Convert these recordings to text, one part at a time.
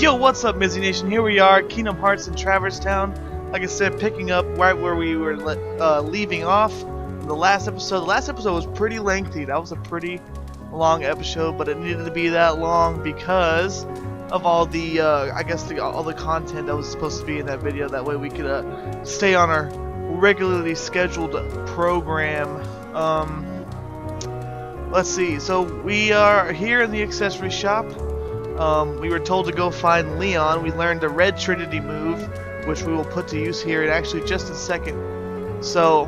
Yo, what's up, Mizzy Nation? Here we are, Kingdom Hearts in Traverse Town. Like I said, picking up right where we were leaving off in the last episode. The last episode was pretty lengthy. That was a pretty long episode, but it needed to be that long because of all the, all the content that was supposed to be in that video. That way we could stay on our regularly scheduled program. Let's see. So we are here in the accessory shop. We were told to go find Leon. We learned the Red Trinity move, which we will put to use here in actually just a second. So,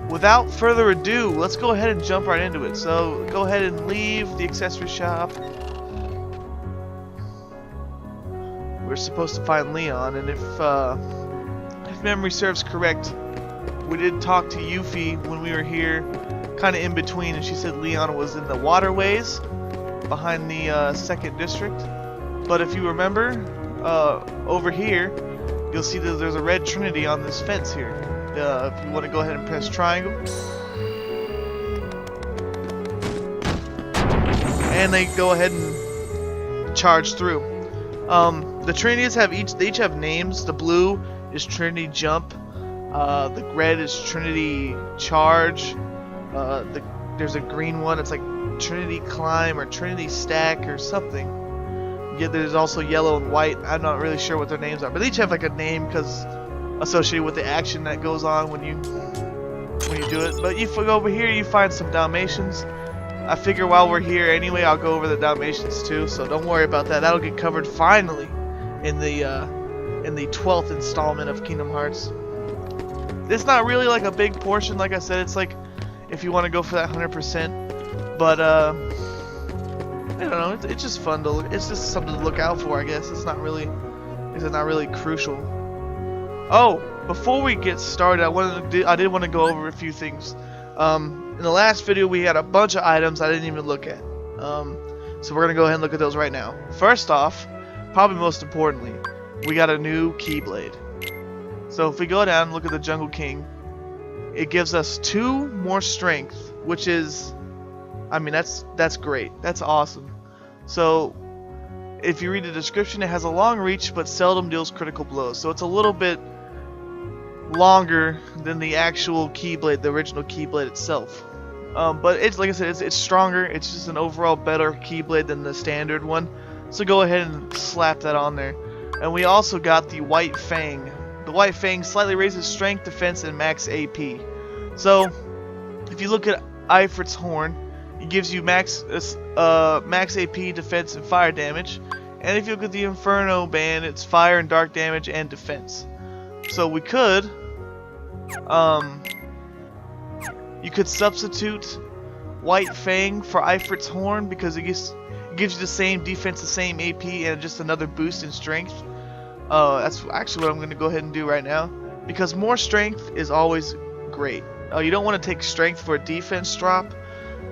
without further ado, let's go ahead and jump right into it. So, go ahead and leave the accessory shop. We're supposed to find Leon, and if memory serves correct, we did talk to Yuffie when we were here, kind of in between, and she said Leon was in the waterways behind the second district. But if you remember, over here you'll see that there's a Red Trinity on this fence here. If you want to go ahead and press triangle, and they go ahead and charge through. The Trinities each have names. The blue is Trinity Jump, the red is Trinity Charge, there's a green one, it's like Trinity Climb or Trinity Stack or something. Yeah, there's also yellow and white. I'm not really sure what their names are, but they each have like a name because associated with the action that goes on when you do it. But if you go over here, you find some Dalmatians. I figure while we're here anyway, I'll go over the Dalmatians too, so don't worry about that. That'll get covered finally in the 12th installment of Kingdom Hearts. It's not really like a big portion, like I said. It's like if you want to go for that 100%. But I don't know. It's just fun to look. It's just something to look out for, I guess. It's not really crucial. Oh, before we get started, I did want to go over a few things. In the last video, we had a bunch of items I didn't even look at. So we're gonna go ahead and look at those right now. First off, probably most importantly, we got a new Keyblade. So if we go down and look at the Jungle King, it gives us 2 more strength, which is, I mean, that's great. That's awesome. So, if you read the description, it has a long reach but seldom deals critical blows. So it's a little bit longer than the actual Keyblade, the original Keyblade itself. But it's, like I said, it's stronger. It's just an overall better Keyblade than the standard one. So go ahead and slap that on there. And we also got the White Fang. The White Fang slightly raises strength, defense, and max AP. So, if you look at Ifrit's Horn, it gives you max AP, defense, and fire damage. And if you look at the Inferno Band, it's fire and dark damage and defense. So we could, you could substitute White Fang for Ifrit's Horn because it gives you the same defense, the same AP, and just another boost in strength. That's actually what I'm going to go ahead and do right now, because more strength is always great. You don't want to take strength for a defense drop,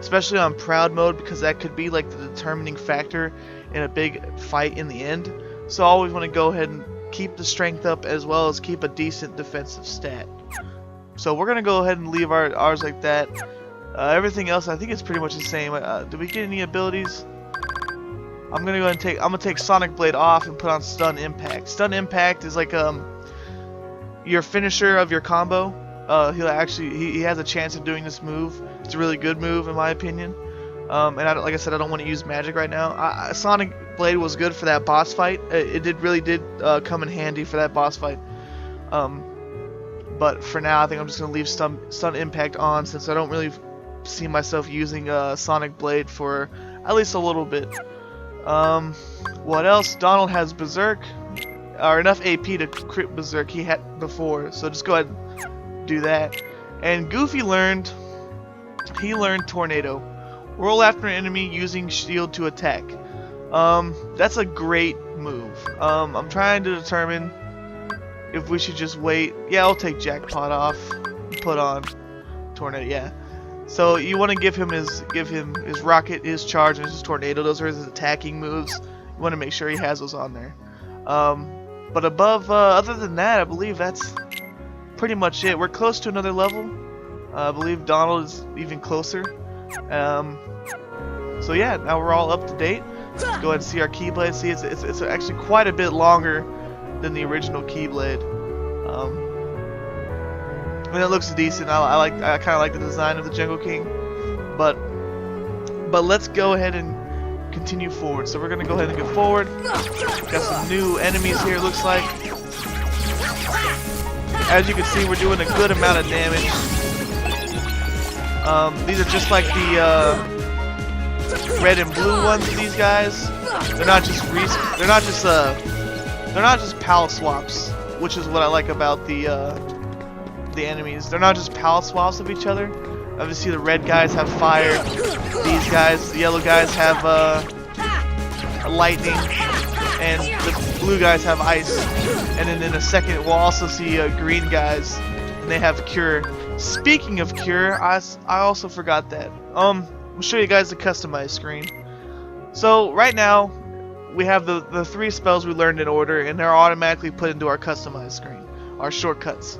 especially on Proud Mode, because that could be like the determining factor in a big fight in the end. So I always want to go ahead and keep the strength up as well as keep a decent defensive stat. So we're going to go ahead and leave ours like that. Everything else I think it's pretty much the same. Did we get any abilities? I'm going to go ahead and I'm going to take Sonic Blade off and put on Stun Impact. Stun Impact is like your finisher of your combo. He has a chance of doing this move. It's a really good move in my opinion. And like I said, I don't want to use magic right now. Sonic Blade was good for that boss fight. It really did come in handy for that boss fight. But for now, I think I'm just going to leave Stun Impact on, since I don't really see myself using Sonic Blade for at least a little bit. What else? Donald has Berserk, or enough AP to crit Berserk he had before. So just go ahead and do that. And Goofy learned Tornado. Roll after an enemy using shield to attack. That's a great move. I'm trying to determine if we should just wait. Yeah, I'll take Jackpot off. Put on Tornado. Yeah. So you want to give him his Rocket, his Charge, and his Tornado. Those are his attacking moves. You want to make sure he has those on there. But above, other than that, I believe that's pretty much it. We're close to another level. I believe Donald is even closer. So yeah, now we're all up to date. Go ahead and see our Keyblade. See, it's actually quite a bit longer than the original Keyblade. And it looks decent. I kind of like the design of the Jungle King, but let's go ahead and continue forward. So we're gonna go ahead and go forward. Got some new enemies here. Looks like. As you can see, we're doing a good amount of damage. These are just like the red and blue ones of these guys. They're not just palette swaps, which is what I like about the enemies. They're not just palette swaps of each other. Obviously, the red guys have fire. These guys, the yellow guys, have lightning, and the blue guys have ice. And then in a second, we'll also see green guys, and they have cure. Speaking of cure, I also forgot that. I'll show you guys the customized screen. So right now, we have the 3 spells we learned in order, and they're automatically put into our customized screen, our shortcuts.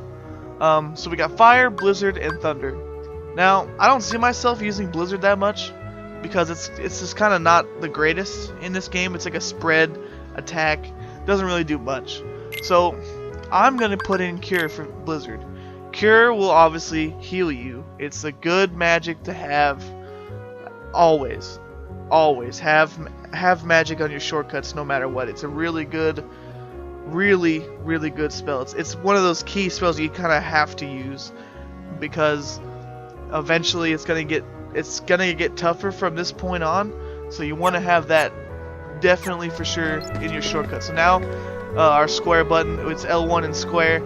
So we got Fire, Blizzard, and Thunder. Now, I don't see myself using Blizzard that much, because it's just kind of not the greatest in this game. It's like a spread attack, doesn't really do much. So I'm gonna put in Cure for Blizzard. Cure will obviously heal you. It's a good magic to have. Always have magic on your shortcuts no matter what. It's a really good spell. It's one of those key spells you kind of have to use, because eventually it's gonna get tougher from this point on. So you want to have that definitely for sure in your shortcut. So now our square button, it's L1 and square.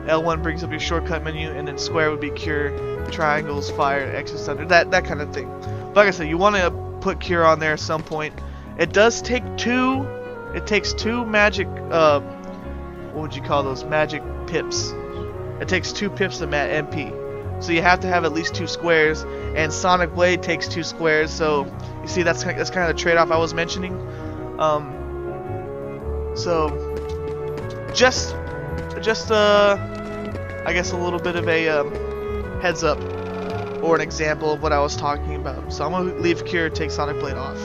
L1 brings up your shortcut menu, and then square would be Cure, triangles, fire, X is thunder, that kind of thing. But like I said, you want to put Cure on there at some point. It does take two. It takes 2 magic. What would you call those? Magic pips. It takes 2 pips to MP. So you have to have at least 2 squares. And Sonic Blade takes 2 squares. So you see, that's kind of the trade-off I was mentioning. So just I guess a little bit of a heads up or an example of what I was talking about. So I'm gonna leave Cure, take Sonic Blade off.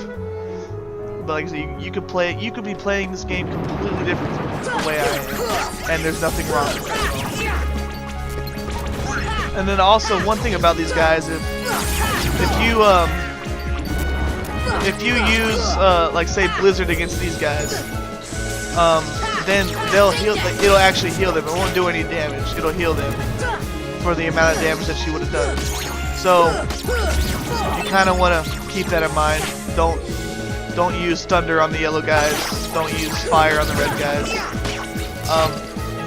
But like I said, you could be playing this game completely different from the way I am, and there's nothing wrong with that. And then also, one thing about these guys, if you use like say Blizzard against these guys, then it'll actually heal them. It won't do any damage. It'll heal them for the amount of damage that she would have done. So you kind of want to keep that in mind. Don't use thunder on the yellow guys. Don't use fire on the red guys.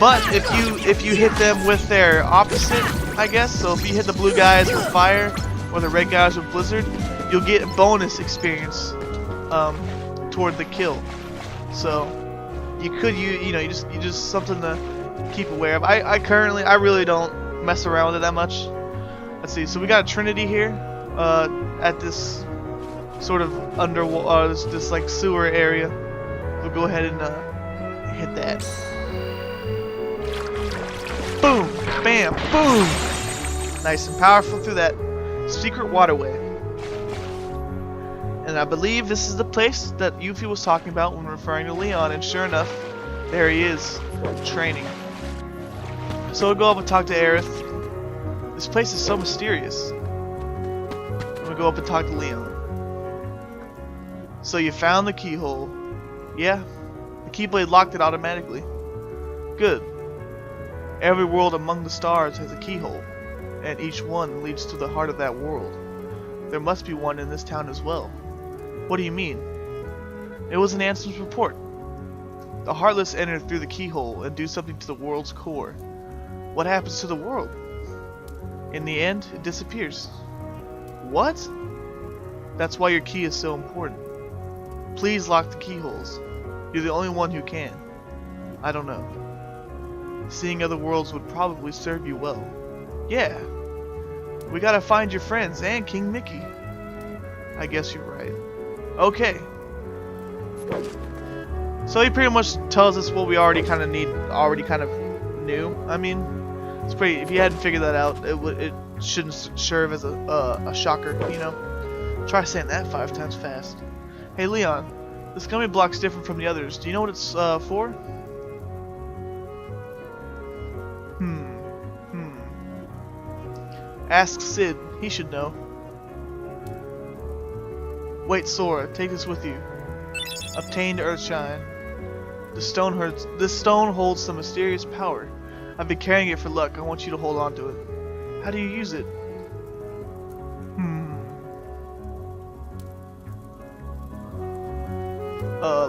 But if you hit them with their opposite, I guess. So if you hit the blue guys with fire or the red guys with blizzard, you'll get bonus experience toward the kill. So you could you just something to keep aware of. I really don't mess around with it that much. Let's see. So we got a Trinity here at this sort of this like sewer area. We'll go ahead and hit that. Boom, bam, boom. Nice and powerful through that secret waterway. And I believe this is the place that Yuffie was talking about when referring to Leon, and sure enough, there he is, training. So we'll go up and talk to Aerith. This place is so mysterious. And we'll go up and talk to Leon. So you found the keyhole. Yeah, the Keyblade locked it automatically. Good. Every world among the stars has a keyhole, and each one leads to the heart of that world. There must be one in this town as well. What do you mean? It was an Ansem's report. The Heartless enter through the keyhole and do something to the world's core. What happens to the world? In the end, it disappears. What? That's why your key is so important. Please lock the keyholes. You're the only one who can. I don't know. Seeing other worlds would probably serve you well. Yeah. We gotta find your friends and King Mickey. I guess you're right. Okay. So he pretty much tells us what we already kind of knew. I mean, it's pretty. If you hadn't figured that out, it shouldn't serve as a shocker, you know. Try saying that 5 times fast. Hey Leon, This gummy block's different from the others. Do you know what it's for? Ask Sid. He should know. Wait, Sora. Take this with you. Obtained Earthshine. This stone holds some mysterious power. I've been carrying it for luck. I want you to hold on to it. How do you use it?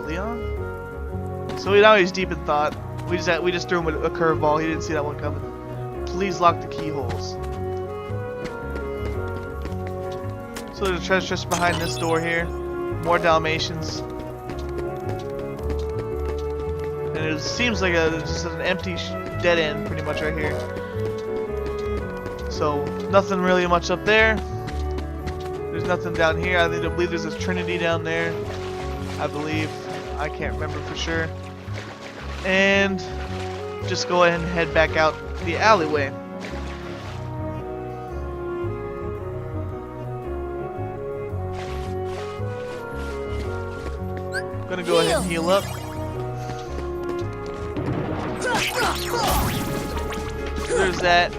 Leon? So now he's deep in thought. We just threw him a curveball. He didn't see that one coming. Please lock the keyholes. So there's a treasure chest behind this door here. More Dalmatians. And it seems like just an empty dead end pretty much right here. So nothing really much up there. There's nothing down here. I believe there's a Trinity down there. I believe. I can't remember for sure. And just go ahead and head back out the alleyway. Gonna go ahead and heal up. There's that.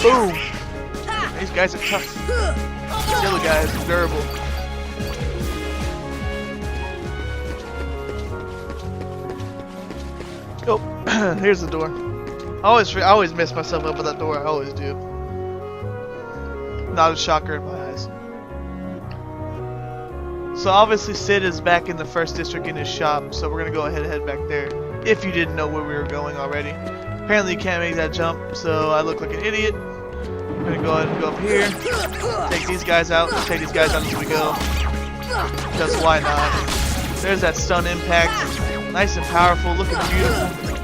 Boom! These guys are tough. The other guy is durable. Oh, here's the door. I always mess myself up with that door. I always do. Not a shocker in my eyes. So obviously Sid is back in the first district in his shop, so we're gonna go ahead and head back there. If you didn't know where we were going already. Apparently you can't make that jump, so I look like an idiot. I'm gonna go ahead and go up here. Take these guys out. Take these guys out as we go. Because why not? There's that stun impact. Nice and powerful, looking beautiful.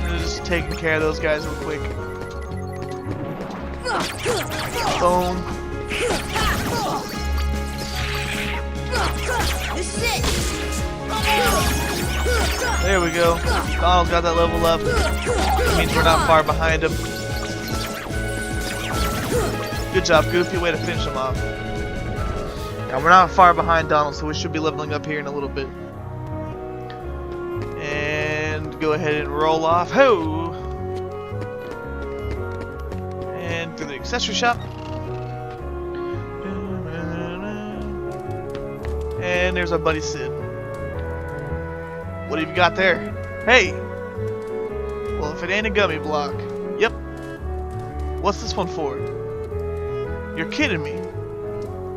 And just taking care of those guys real quick. Boom. There we go. Donald's got that level up. That means we're not far behind him. Good job, Goofy. Way to finish him off. Now we're not far behind Donald, so we should be leveling up here in a little bit. And go ahead and roll off. Ho! And through the accessory shop. And there's our buddy Sid. What have you got there? Hey! Well, if it ain't a gummy block. Yep. What's this one for? You're kidding me.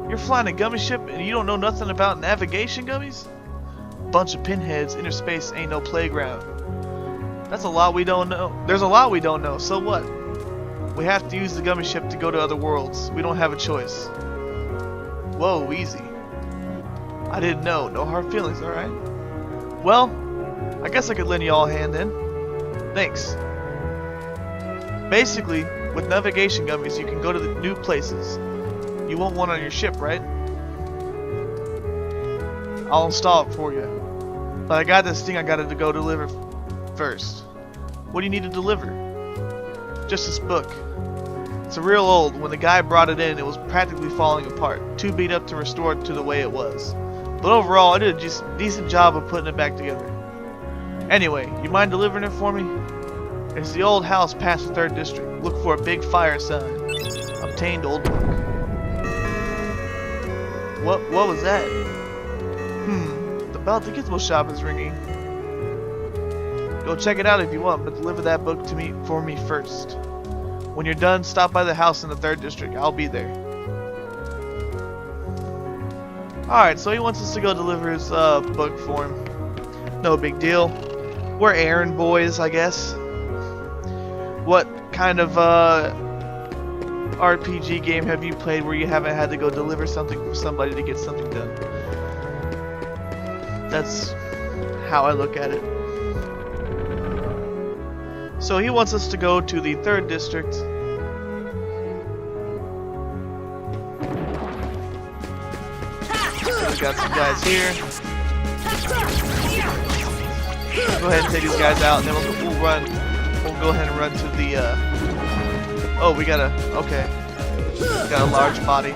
You're flying a gummy ship and you don't know nothing about navigation gummies? Bunch of pinheads, inner space ain't no playground. That's a lot we don't know. There's a lot we don't know, so what? We have to use the gummy ship to go to other worlds. We don't have a choice. Whoa, easy. I didn't know. No hard feelings, alright? Well, I guess I could lend you all a hand then. Thanks. Basically, with navigation gummies, you can go to the new places. You want one on your ship, right? I'll install it for you. But I got this thing I gotta go deliver first. What do you need to deliver? Just this book. It's real old. When the guy brought it in, it was practically falling apart. Too beat up to restore it to the way it was. But overall, I did a decent job of putting it back together. Anyway, you mind delivering it for me? It's the old house past the 3rd district. Look for a big fire sign. Obtained old book. What was that? The bell at the Gizmo shop is ringing. Go check it out if you want, but deliver that book to me for me first. When you're done, stop by the house in the 3rd district. I'll be there. Alright, so he wants us to go deliver his book for him. No big deal. We're errand boys, I guess. What kind of RPG game have you played where you haven't had to go deliver something for somebody to get something done? That's how I look at it. So he wants us to go to the 3rd district. So we got some guys here. We'll go ahead and take these guys out, and then we'll run. We'll go ahead and run to the. Oh, we gotta. Okay. He's got a large body.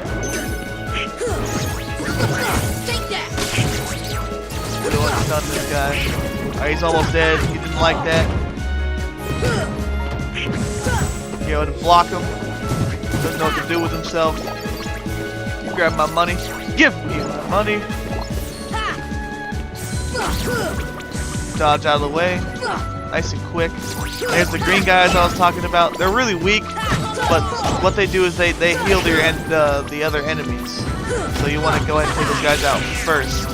Really want to stun this guy. Alright, he's almost dead. He didn't like that. Go to block him. Doesn't know what to do with himself. You grab my money. Give me my money. Dodge out of the way. Nice and quick. There's the green guys I was talking about. They're really weak, but what they do is they heal the other enemies. So you want to go ahead and take those guys out first.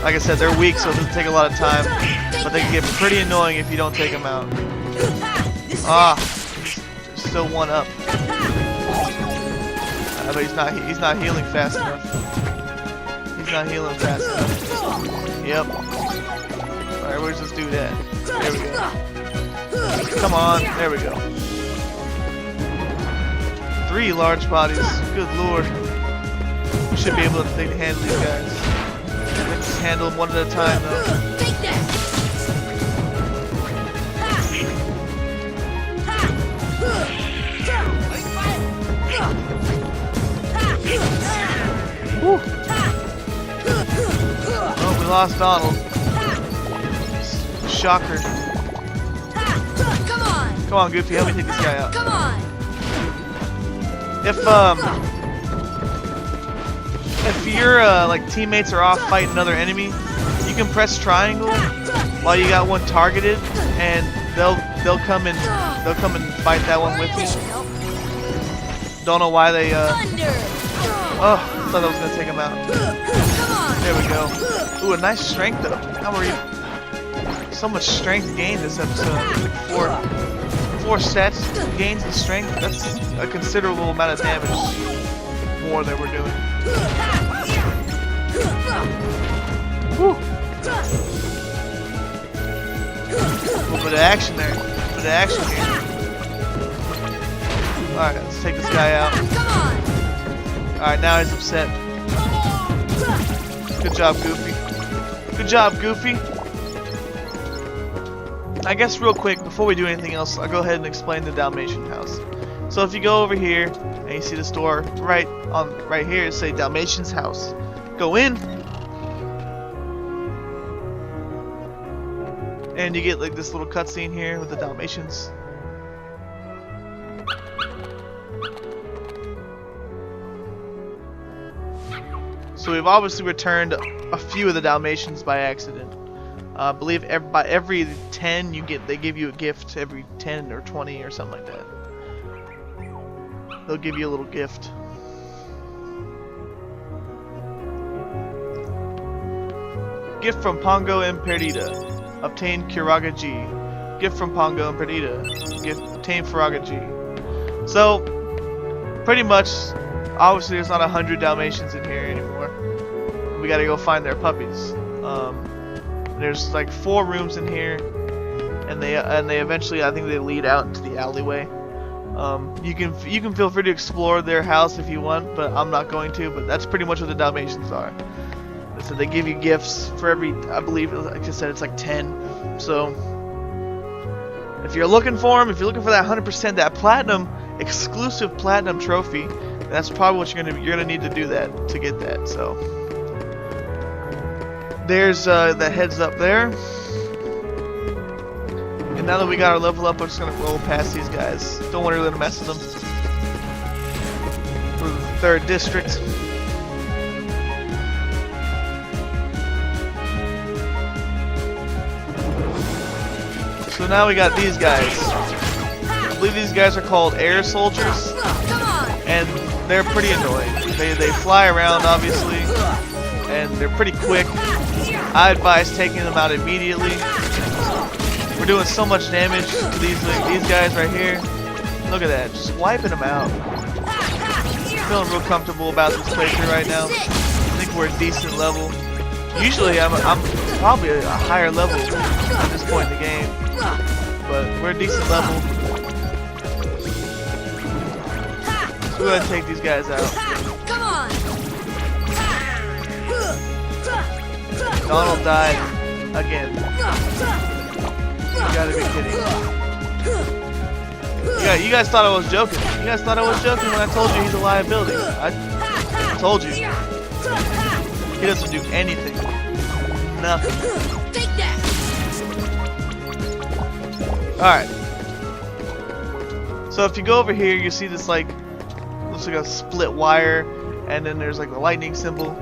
Like I said, they're weak, so it doesn't take a lot of time, but they can get pretty annoying if you don't take them out. Ah, still one up. But he's not healing fast enough. He's not healing fast enough. Yep. Alright, where's this dude at? There we go. Come on, there we go. 3 large bodies. Good lord. We should be able to handle these guys. Let's just handle them one at a time though. Woo. Oh, we lost Donald. Shocker. Come on, Goofy, help me take this guy out. Come on. If your like teammates are off fighting another enemy, you can press triangle while you got one targeted, and they'll come and fight that one with you. Don't know why they oh, I thought I was gonna take him out. There we go. Ooh, a nice strength though. How are you? So much strength gained this episode. 4 stats gains in strength. That's a considerable amount of damage more that we're doing. Woo. A little bit of action there. A little bit of action here. Alright, let's take this guy out. Alright, now he's upset. Good job, Goofy. Good job, Goofy. I guess real quick, before we do anything else, I'll go ahead and explain the Dalmatian house. So if you go over here, and you see the store right here, say Dalmatian's house. Go in, and you get like this little cutscene here with the Dalmatians. So we've obviously returned a few of the Dalmatians by accident. I believe by every 10 they give you a gift. Every 10 or 20 or something like that, they'll give you a little gift. Gift from Pongo and Perdita. Obtain Kiraga G. Gift from Pongo and Perdita. Obtain Firaga G. So pretty much, obviously there's not 100 Dalmatians in here anymore. We gotta go find their puppies. There's like 4 rooms in here, and they eventually, I think they lead out into the alleyway. You can feel free to explore their house if you want, but I'm not going to. But that's pretty much what the Dalmatians are. So they give you gifts for every, I believe, like I said, it's like 10. So if you're looking for them, if you're looking for that 100%, that platinum, exclusive platinum trophy, that's probably what you're gonna need to do that to get that. So. There's the heads up there. And now that we got our level up, I'm just gonna roll past these guys. Don't want to really mess with them. For the 3rd district. So now we got these guys. I believe these guys are called air soldiers. And they're pretty annoying. They fly around, obviously. And they're pretty quick. I advise taking them out immediately. We're doing so much damage to these guys right here. Look at that, just wiping them out. Feeling real comfortable about this playthrough right now. I think we're a decent level. Usually I'm probably a higher level at this point in the game, but we're a decent level. So we're gonna take these guys out. Donald died again. You gotta be kidding. You guys thought I was joking. You guys thought I was joking when I told you he's a liability. I told you. He doesn't do anything. Nothing. Take that. Alright. So if you go over here, you see this like, looks like a split wire, and then there's like a lightning symbol.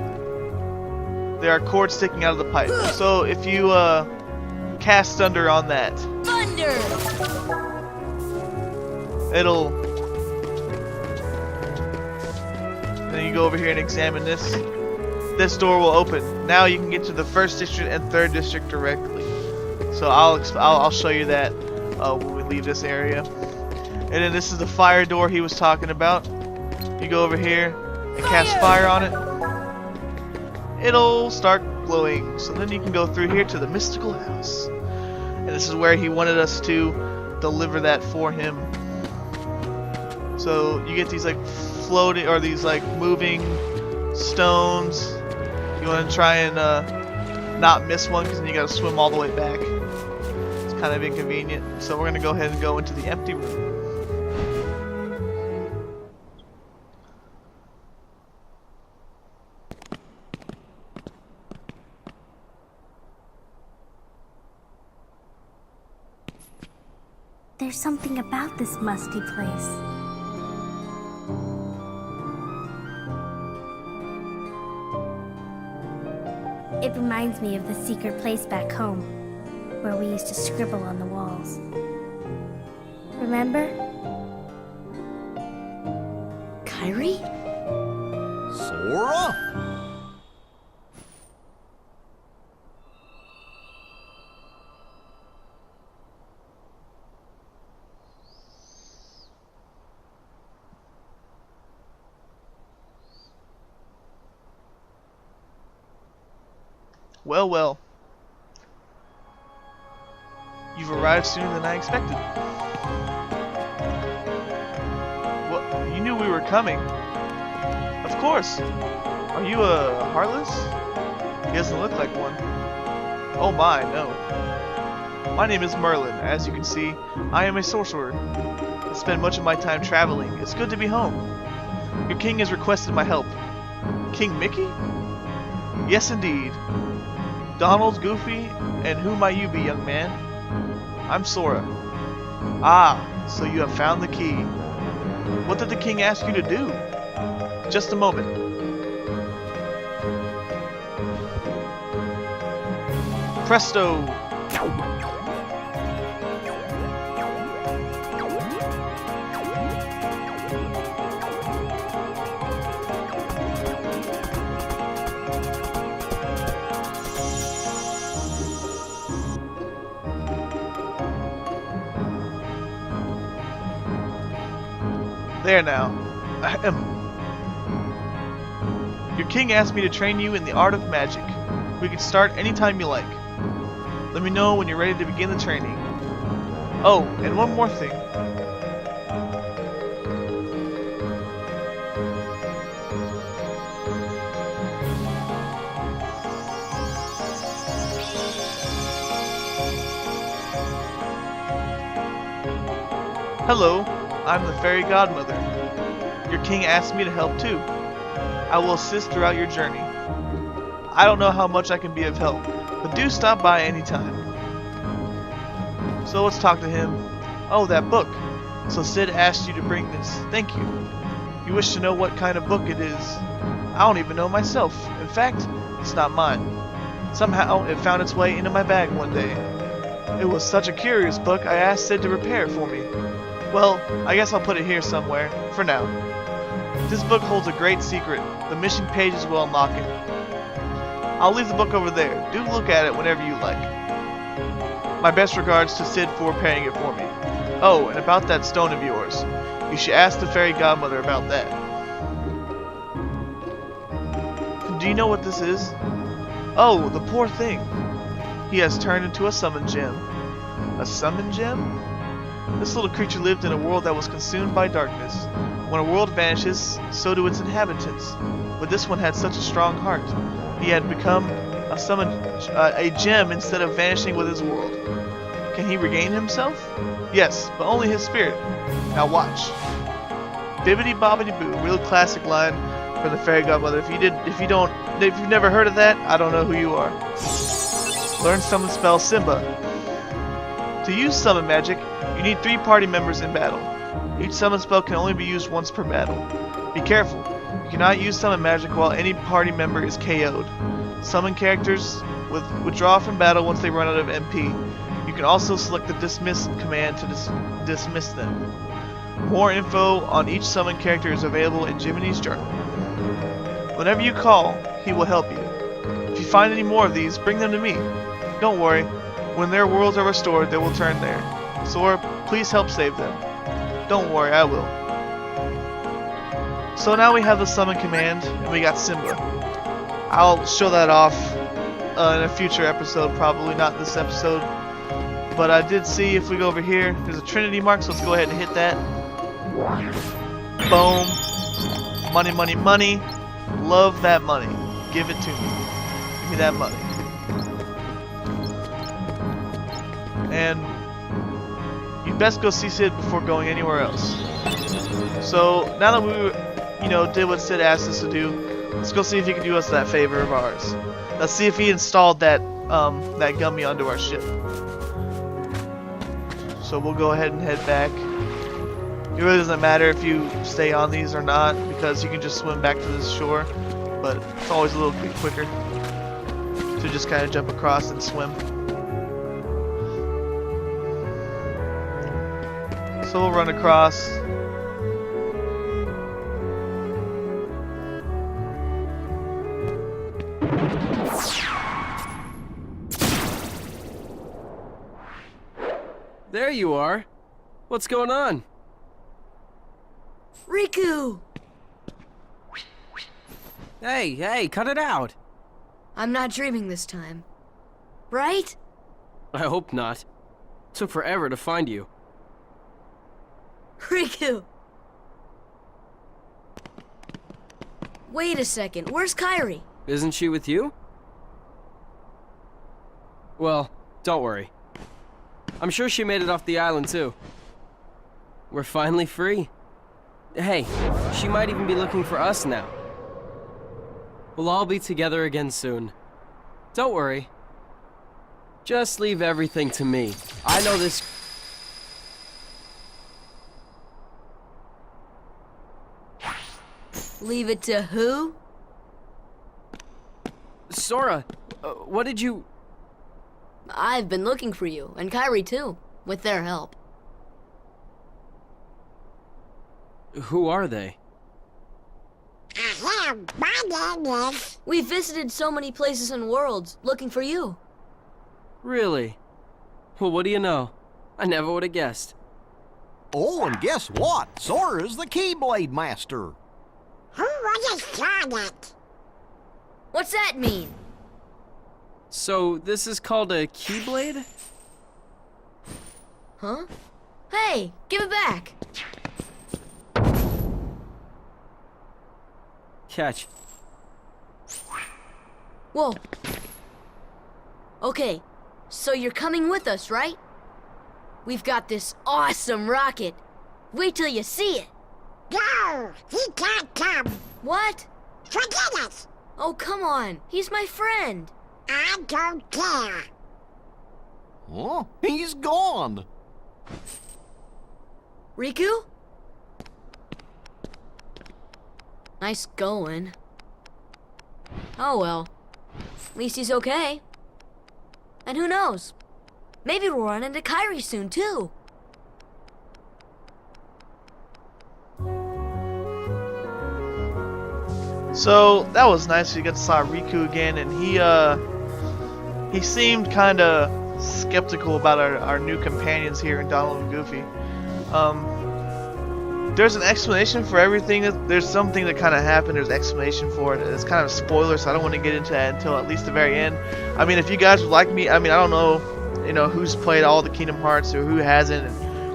There are cords sticking out of the pipe. So if you cast thunder on that, Thunder. it'll. Then you go over here and examine this. This door will open. Now you can get to the 1st district and 3rd district directly. So I'll show you that when we leave this area. And then this is the fire door he was talking about. You go over here and cast fire on it. It'll start glowing. So then you can go through here to the mystical house. And this is where he wanted us to deliver that for him. So you get these like floating or these like moving stones. You want to try and not miss one because then you got to swim all the way back. It's kind of inconvenient. So we're going to go ahead and go into the empty room. There's something about this musty place. It reminds me of the secret place back home, where we used to scribble on the walls. Remember? Kairi? Sora? Well, well. You've arrived sooner than I expected. What? You knew we were coming. Of course. Are you a Heartless? He doesn't look like one. Oh my, no. My name is Merlin. As you can see, I am a sorcerer. I spend much of my time traveling. It's good to be home. Your king has requested my help. King Mickey? Yes, indeed. Donald, Goofy, and who might you be, young man? I'm Sora. Ah, so you have found the key. What did the king ask you to do? Just a moment. Presto! There now. Ahem. Your king asked me to train you in the art of magic. We can start anytime you like. Let me know when you're ready to begin the training. Oh, and one more thing. Hello, I'm the fairy godmother. Your king asked me to help too. I will assist throughout your journey. I don't know how much I can be of help, but do stop by anytime. So let's talk to him. Oh, that book. So Sid asked you to bring this. Thank you. You wish to know what kind of book it is. I don't even know myself. In fact, it's not mine. Somehow, it found its way into my bag one day. It was such a curious book, I asked Sid to repair it for me. Well, I guess I'll put it here somewhere, for now. This book holds a great secret. The mission pages will unlock it. I'll leave the book over there. Do look at it whenever you like. My best regards to Sid for repairing it for me. Oh, and about that stone of yours. You should ask the fairy godmother about that. Do you know what this is? Oh, the poor thing. He has turned into a summon gem. A summon gem? This little creature lived in a world that was consumed by darkness. When a world vanishes, so do its inhabitants. But this one had such a strong heart. He had become a gem instead of vanishing with his world. Can he regain himself? Yes, but only his spirit. Now watch. Bibbidi bobbidi boo, real classic line from the fairy godmother. If you've never heard of that, I don't know who you are. Learn summon spell Simba. To use summon magic, you need 3 party members in battle. Each summon spell can only be used once per battle. Be careful, you cannot use summon magic while any party member is KO'd. Summon characters withdraw from battle once they run out of MP. You can also select the dismiss command to dismiss them. More info on each summon character is available in Jiminy's journal. Whenever you call, he will help you. If you find any more of these, bring them to me. Don't worry, when their worlds are restored, they will turn there. Sora, please help save them. Don't worry, I will. So now we have the summon command, and we got Simba. I'll show that off in a future episode, probably not this episode. But I did see, if we go over here, there's a Trinity mark, so let's go ahead and hit that. Boom. Money, money, money. Love that money. Give it to me. Give me that money. And you'd best go see Sid before going anywhere else. So now that we, did what Sid asked us to do, let's go see if he can do us that favor of ours. Let's see if he installed that Gummy onto our ship. So we'll go ahead and head back. It really doesn't matter if you stay on these or not, because you can just swim back to this shore. But it's always a little bit quicker to just kind of jump across and swim. So we'll run across. There you are. What's going on? Riku! Hey, cut it out. I'm not dreaming this time. Right? I hope not. Took forever to find you. Riku! Wait a second, where's Kairi? Isn't she with you? Well, don't worry. I'm sure she made it off the island too. We're finally free. Hey, she might even be looking for us now. We'll all be together again soon. Don't worry. Just leave everything to me. I know this... Leave it to who? Sora, what did you... I've been looking for you, and Kairi too, with their help. Who are they? We visited so many places and worlds, looking for you. Really? Well, what do you know? I never would have guessed. Oh, and guess what? Sora's the Keyblade Master. Who was a Sonic? What's that mean? So, this is called a Keyblade? Huh? Hey, give it back! Catch. Whoa. Okay, so you're coming with us, right? We've got this awesome rocket. Wait till you see it. No, he can't come. What? Forget it. Oh, come on. He's my friend. I don't care. Oh, he's gone. Riku? Nice going. Oh well. At least he's okay. And who knows? Maybe we'll run into Kairi soon too. So that was nice. We got to saw Riku again, and he seemed kind of skeptical about our new companions here in Donald and Goofy. There's an explanation for everything. There's something that kind of happened. There's an explanation for it. It's kind of a spoiler, so I don't want to get into that until at least the very end. I mean, if you guys would like me, I mean, I don't know, who's played all the Kingdom Hearts or who hasn't,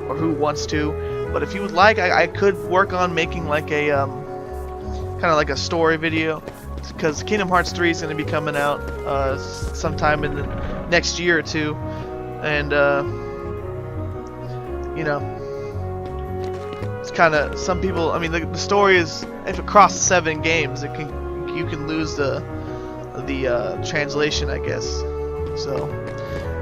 or who wants to. But if you would like, I could work on making like a kind of like a story video, because Kingdom Hearts 3 is going to be coming out sometime in the next year or two, and you know, it's kind of, some people, I mean, the story is, if it crosses 7 games, you can lose the translation, I guess. So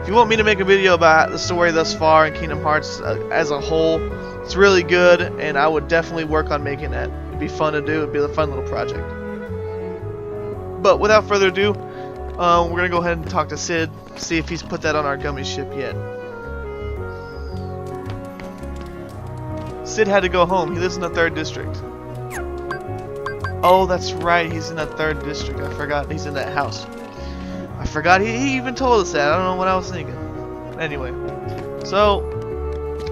if you want me to make a video about the story thus far in Kingdom Hearts as a whole, it's really good, and I would definitely work on making that. It'd be fun to do. It'd be a fun little project. But without further ado, we're gonna go ahead and talk to Sid, see if he's put that on our gummy ship yet. Sid had to go home. He lives in the 3rd district. Oh, that's right. He's in the 3rd district. I forgot he's in that house. I forgot he even told us that. I don't know what I was thinking. Anyway, so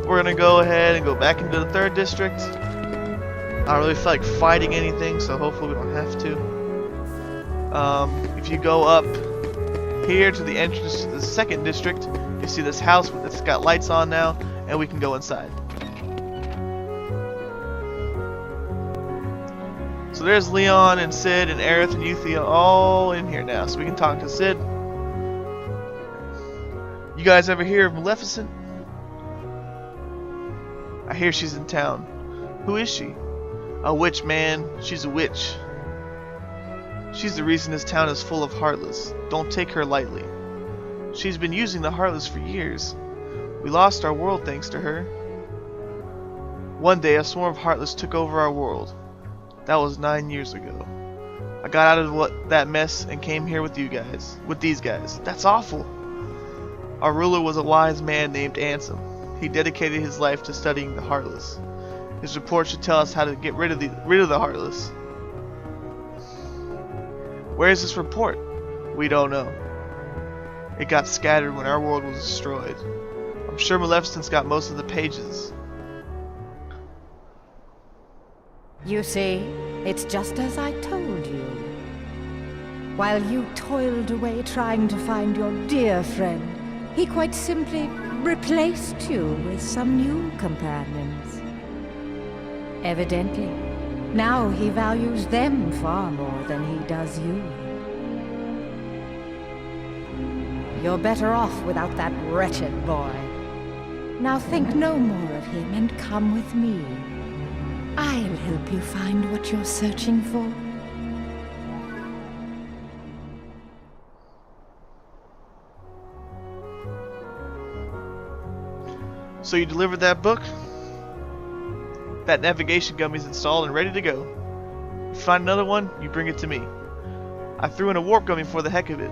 we're gonna go ahead and go back into the 3rd district. I don't really feel like fighting anything, so hopefully we don't have to. If you go up here to the entrance to the 2nd district, you see this house that's got lights on now, and we can go inside. So there's Leon and Sid and Aerith and Euthia all in here now, so we can talk to Sid. You guys ever hear of Maleficent? I hear she's in town. Who is she? A witch, man. She's a witch. She's the reason this town is full of Heartless. Don't take her lightly. She's been using the Heartless for years. We lost our world thanks to her. One day, a swarm of Heartless took over our world. That was 9 years ago. I got out of that mess and came here with you guys. With these guys. That's awful. Our ruler was a wise man named Ansem. He dedicated his life to studying the Heartless. His report should tell us how to get rid of the Heartless. Where is this report? We don't know. It got scattered when our world was destroyed. I'm sure Maleficent's got most of the pages. You see, it's just as I told you. While you toiled away trying to find your dear friend, he quite simply replaced you with some new companions. Evidently, now he values them far more than he does you. You're better off without that wretched boy. Now think no more of him and come with me. I'll help you find what you're searching for. So you delivered that book? That navigation gummy's installed and ready to go. If you find another one, you bring it to me. I threw in a warp gummy for the heck of it.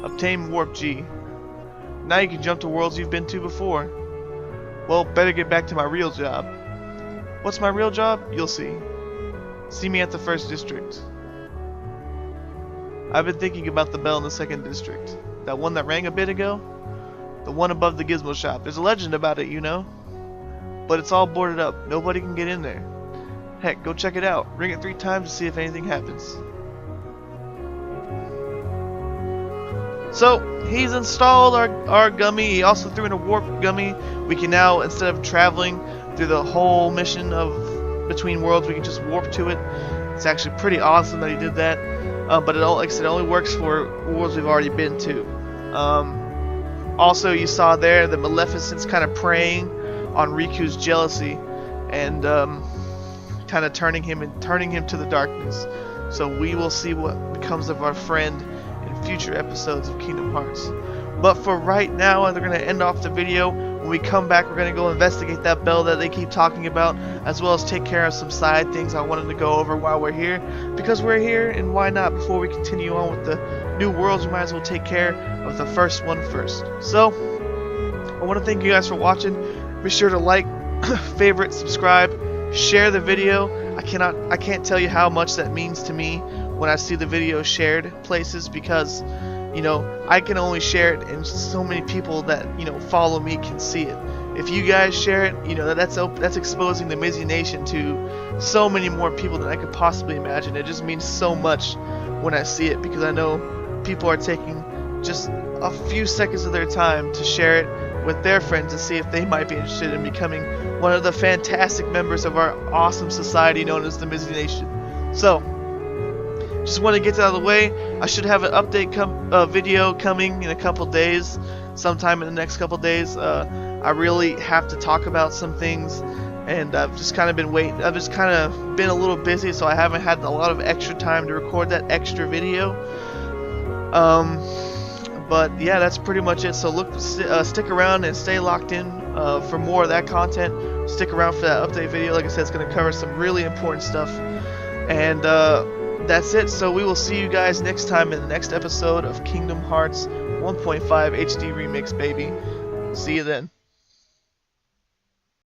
Obtain warp G. Now you can jump to worlds you've been to before. Well, better get back to my real job. What's my real job? You'll see. See me at the 1st district. I've been thinking about the bell in the 2nd district. That one that rang a bit ago? The one above the Gizmo shop. There's a legend about it, you know. But it's all boarded up. Nobody can get in there. Heck, go check it out. Ring it 3 times to see if anything happens. So, he's installed our gummy. He also threw in a warp gummy. We can now, instead of traveling through the whole mission of between worlds, we can just warp to it. It's actually pretty awesome that he did that. But like I said, it only works for worlds we've already been to. Also, you saw there that Maleficent's kind of preying on Riku's jealousy and kind of turning him to the darkness. So we will see what becomes of our friend in future episodes of Kingdom Hearts. But for right now, they're going to end off the video. When we come back, we're going to go investigate that bell that they keep talking about, as well as take care of some side things I wanted to go over while we're here. Because we're here, and why not? Before we continue on with the new worlds, we might as well take care of the first one first. So, I want to thank you guys for watching. Be sure to like, favorite, subscribe, share the video. I can't tell you how much that means to me when I see the video shared places, because you know, I can only share it and so many people that, you know, follow me can see it. If you guys share it, you know, that's exposing the Mizzy Nation to so many more people than I could possibly imagine. It just means so much when I see it, because I know people are taking just a few seconds of their time to share it with their friends to see if they might be interested in becoming one of the fantastic members of our awesome society known as the Mizzy Nation. So, just want to get that out of the way. I should have an update video coming in a couple days, sometime in the next couple days. I really have to talk about some things, and I've just kind of been waiting. I've just kind of been a little busy, so I haven't had a lot of extra time to record that extra video. But yeah, that's pretty much it. So stick around and stay locked in for more of that content. Stick around for that update video. Like I said, it's going to cover some really important stuff. And that's it. So we will see you guys next time in the next episode of Kingdom Hearts 1.5 HD Remix, baby. See you then.